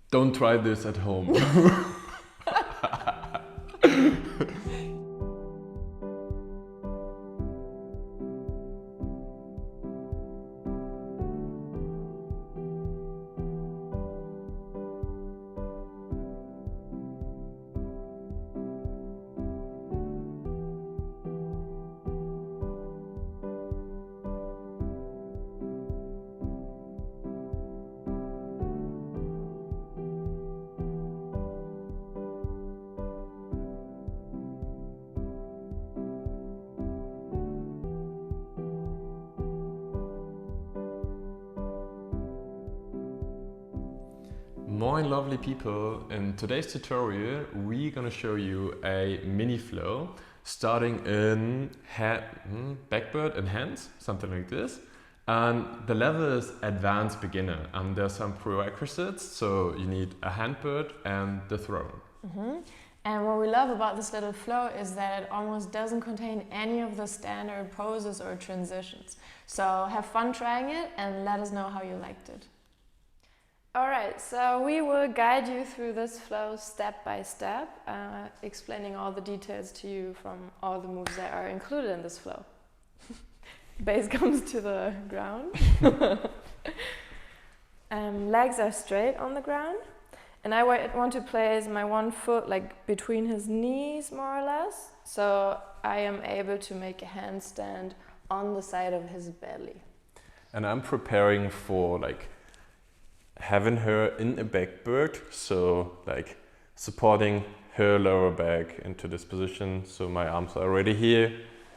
Don't try this at home. Moin lovely people, in today's tutorial we're gonna show you a mini flow starting in Backbird and Hands, something like this. And the level is Advanced Beginner and there's some prerequisites, so you need a Handbird and the throne. And what we love about this little flow is that it almost doesn't contain any of the standard poses or transitions. So have fun trying it and let us know how you liked it. Alright, so we will guide you through this flow step by step, explaining all the details to you from all the moves that are included in this flow. Base comes to the ground. Legs are straight on the ground. And I want to place my one foot like between his knees, more or less. So I am able to make a handstand on the side of his belly. And I'm preparing for like having her in a backbird, so like supporting her lower back into this position. So my arms are already here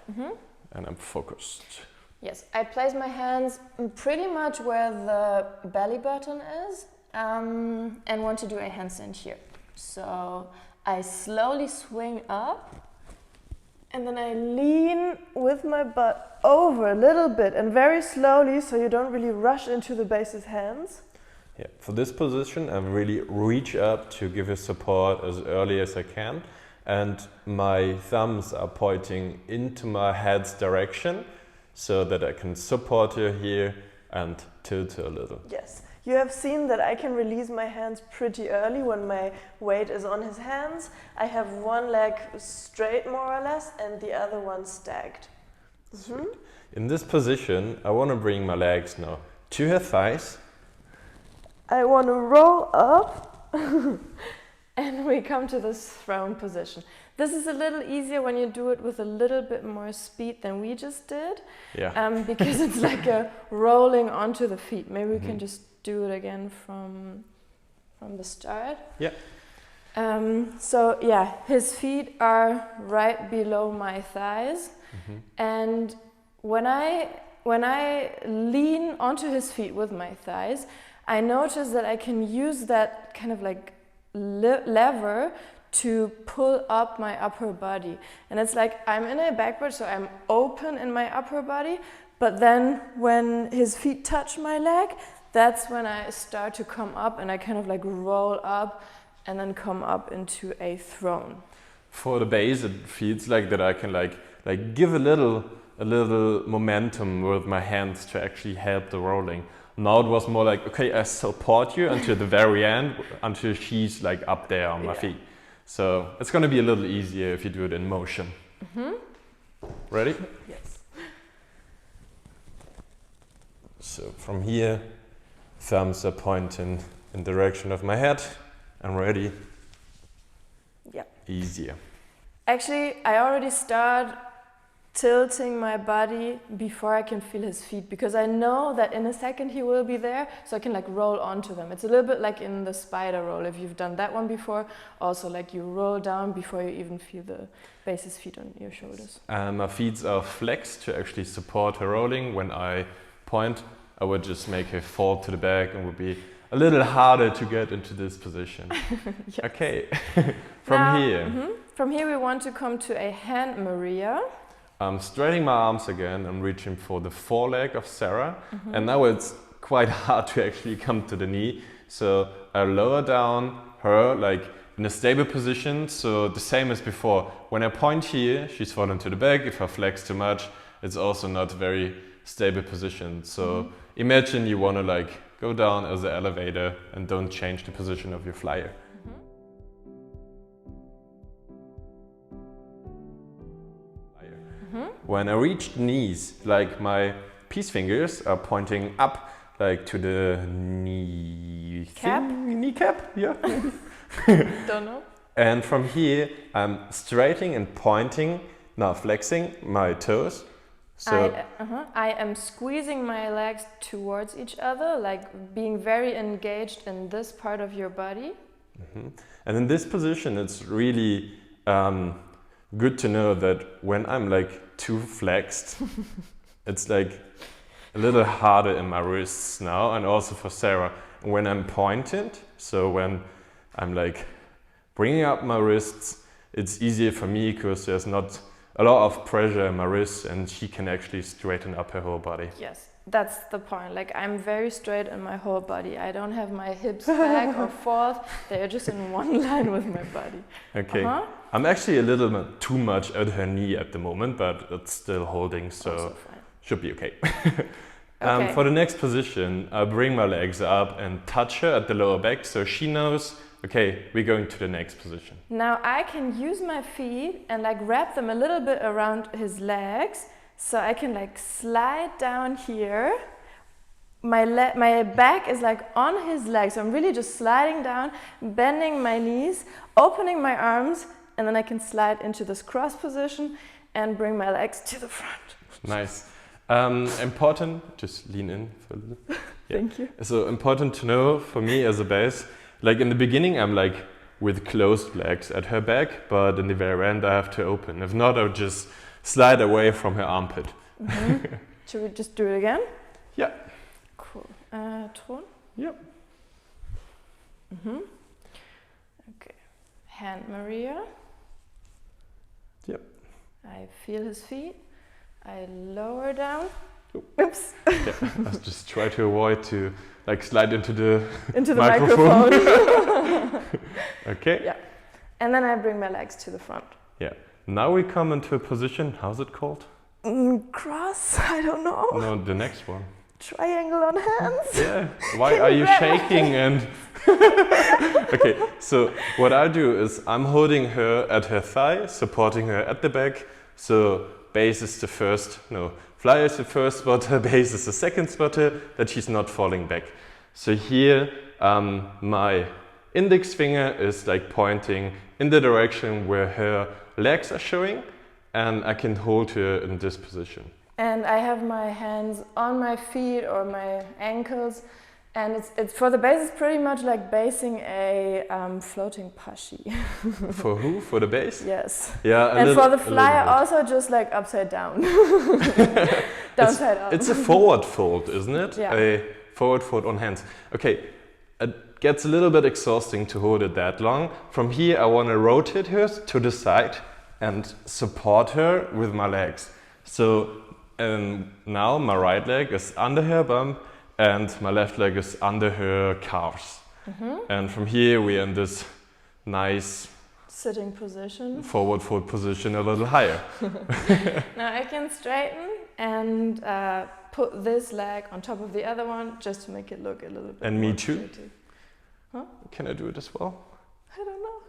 and I'm focused. Yes, I place my hands pretty much where the belly button is and want to do a handstand here. So I slowly swing up and then I lean with my butt over a little bit and very slowly, so you don't really rush into the base's hands. Yeah, for this position I really reach up to give her support as early as I can, and my thumbs are pointing into my head's direction so that I can support her here and tilt her a little. Yes, you have seen that I can release my hands pretty early when my weight is on his hands. I have one leg straight more or less and the other one stacked. In this position I want to bring my legs now to her thighs. I want to roll up and we come to this throne position. This is a little easier when you do it with a little bit more speed than we just did. Yeah. Because it's like a rolling onto the feet. Maybe we can just do it again from the start. Yeah. So yeah, his feet are right below my thighs. And when I lean onto his feet with my thighs, I notice that I can use that kind of like lever to pull up my upper body. And it's like I'm in a backbird, so I'm open in my upper body, but then when his feet touch my leg, that's when I start to come up and I kind of like roll up and then come up into a throne. For the base it feels like that I can like give a little momentum with my hands to actually help the rolling. Now it was more like, okay, I support you until the very end, until she's like up there on my feet. So it's going to be a little easier if you do it in motion. Ready? Yes. So from here, thumbs are pointing in the direction of my head. I'm ready. Yeah. Easier. Actually, I already start tilting my body before I can feel his feet, because I know that in a second he will be there, so I can like roll onto them. It's a little bit like in the spider roll, if you've done that one before. Also like you roll down before you even feel the base's feet on your shoulders. And my feet are flexed to actually support her rolling. When I point, I would just make her fall to the back and would be a little harder to get into this position. Yes. Okay, From here we want to come to a Handmaria. I'm straightening my arms again. I'm reaching for the foreleg of Sarah. And now it's quite hard to actually come to the knee. So I lower down her like in a stable position. So the same as before. When I point here, she's falling to the back. If I flex too much, it's also not very stable position. So imagine you want to like go down as an elevator and don't change the position of your flyer. When I reach the knees, like my peace fingers are pointing up, like to the kneecap, yeah. Don't know. And from here, I'm straightening and pointing, now flexing my toes. So I am squeezing my legs towards each other, like being very engaged in this part of your body. And in this position, it's really good to know that when I'm like too flexed, it's like a little harder in my wrists now, and also for Sarah. When I'm pointed, so when I'm like bringing up my wrists, it's easier for me because there's not a lot of pressure in my wrists and she can actually straighten up her whole body. Yes, that's the point. Like I'm very straight in my whole body. I don't have my hips back or forth. They're just in one line with my body. Okay. I'm actually a little bit too much at her knee at the moment, but it's still holding, so should be okay. Okay. For the next position, I bring my legs up and touch her at the lower back so she knows, okay, we're going to the next position. Now I can use my feet and like wrap them a little bit around his legs, so I can like slide down here. My back is like on his legs, so I'm really just sliding down, bending my knees, opening my arms, and then I can slide into this cross position and bring my legs to the front. Nice. Important, just lean in for a little. Yeah. Thank you. So important to know for me as a bass, like in the beginning I'm like with closed legs at her back, but in the very end I have to open. If not, I'll just slide away from her armpit. Should we just do it again? Yeah. Cool. Ton? Yep. Okay. Handmaria. Yep. I feel his feet. I lower down. Oops. Yeah, I just try to avoid to like slide into the microphone. Okay. Yeah. And then I bring my legs to the front. Yeah. Now we come into a position, how's it called? Cross? I don't know. No, the next one. Triangle on hands? Yeah. Why are you shaking and... Okay, so what I do is I'm holding her at her thigh, supporting her at the back. So bass is the first, no, flyer is the first spotter, bass is the second spotter, that she's not falling back. So here my index finger is like pointing in the direction where her legs are showing, and I can hold her in this position. And I have my hands on my feet or my ankles, and it's for the bass, it's pretty much like basing a floating pashy. For who? For the bass? Yes. Yeah. And for the flyer, also just like upside down. Downside up. It's a forward fold, isn't it? Yeah. A forward fold on hands. Okay. It gets a little bit exhausting to hold it that long. From here, I want to rotate her to the side and support her with my legs. So now my right leg is under her bum and my left leg is under her calves. And from here we are in this nice sitting position, forward fold position a little higher. Now I can straighten and put this leg on top of the other one just to make it look a little bit and more me too? pretty. Huh? Can I do it as well? I don't know.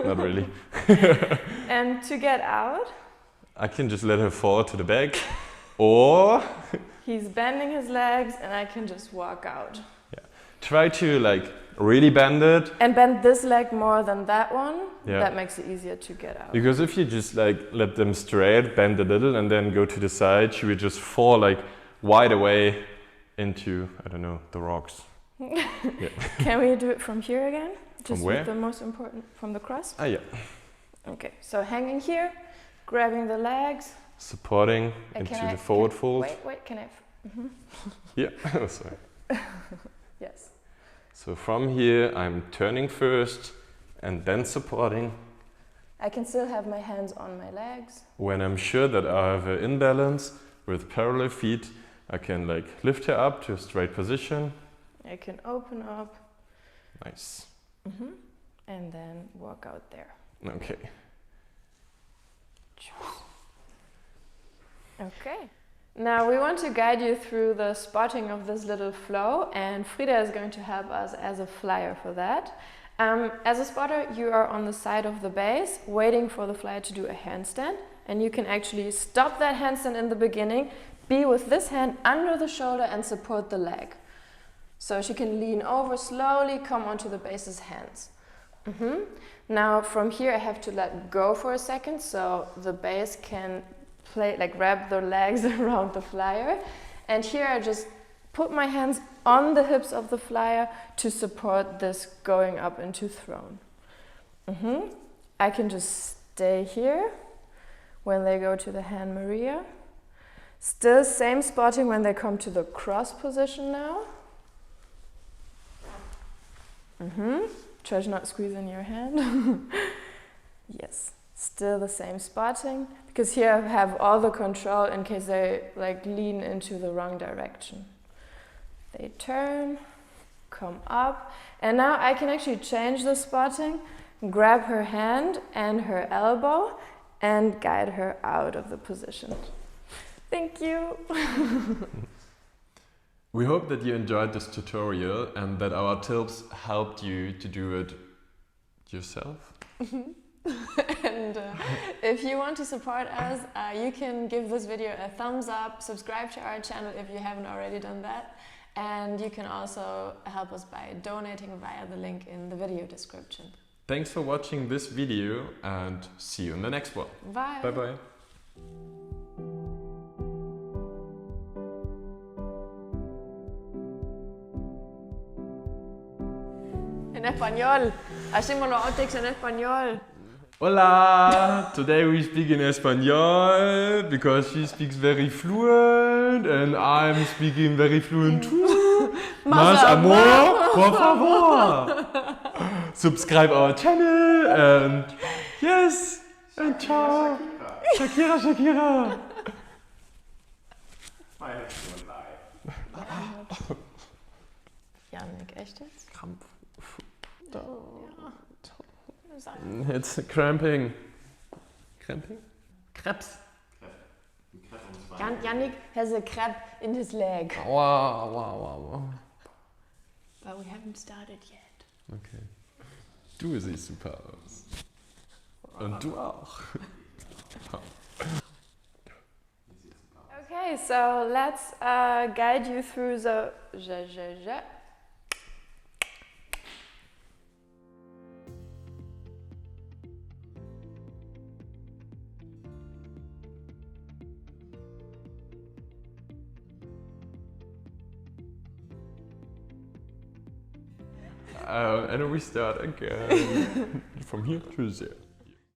Not really. And to get out, I can just let her fall to the back, or he's bending his legs and I can just walk out. Yeah. Try to like really bend it. And bend this leg more than that one. Yeah. That makes it easier to get out. Because if you just like let them straight, bend a little, and then go to the side, she would just fall like wide away into, I don't know, the rocks. Yeah. Can we do it from here again? From where? The most important, from the cross? Ah, yeah. Okay, so hanging here, grabbing the legs. Supporting into the forward fold. Wait, can I? Yeah, oh, sorry. Yes. So from here, I'm turning first and then supporting. I can still have my hands on my legs. When I'm sure that I have an imbalance with parallel feet, I can like lift her up to a straight position. I can open up. Nice. And then walk out there. Okay. Okay. Now we want to guide you through the spotting of this little flow, and Frida is going to help us as a flyer for that. As a spotter, you are on the side of the bass waiting for the flyer to do a handstand, and you can actually stop that handstand in the beginning, be with this hand under the shoulder and support the leg. So she can lean over slowly, come onto the bass's hands. Now from here I have to let go for a second so the bass can play, like wrap the legs around the flyer. And here I just put my hands on the hips of the flyer to support this going up into throne. I can just stay here when they go to the Handmaria. Still same spotting when they come to the cross position now. Try to not squeeze in your hand. Yes, still the same spotting, because here I have all the control in case they like lean into the wrong direction. They turn, come up, and now I can actually change the spotting, grab her hand and her elbow and guide her out of the position. Thank you. We hope that you enjoyed this tutorial and that our tips helped you to do it yourself. And if you want to support us, you can give this video a thumbs up, subscribe to our channel if you haven't already done that, and you can also help us by donating via the link in the video description. Thanks for watching this video and see you in the next one. Bye. Bye bye. En español. Hacemos los outtakes en español. Hola! Today we speak in Espanol because she speaks very fluent and I'm speaking very fluent too. Más amor, por favor! Subscribe our channel and yes! And ciao! Shakira, Shakira! Janik, echt jetzt? Krampf. Ja. It's cramping. Cramping? Krebs. Janik has a crab in his leg. Wow. But we haven't started yet. Okay. Du siehst super aus. Und du auch. Okay, so let's guide you through the And we start again. From here to there.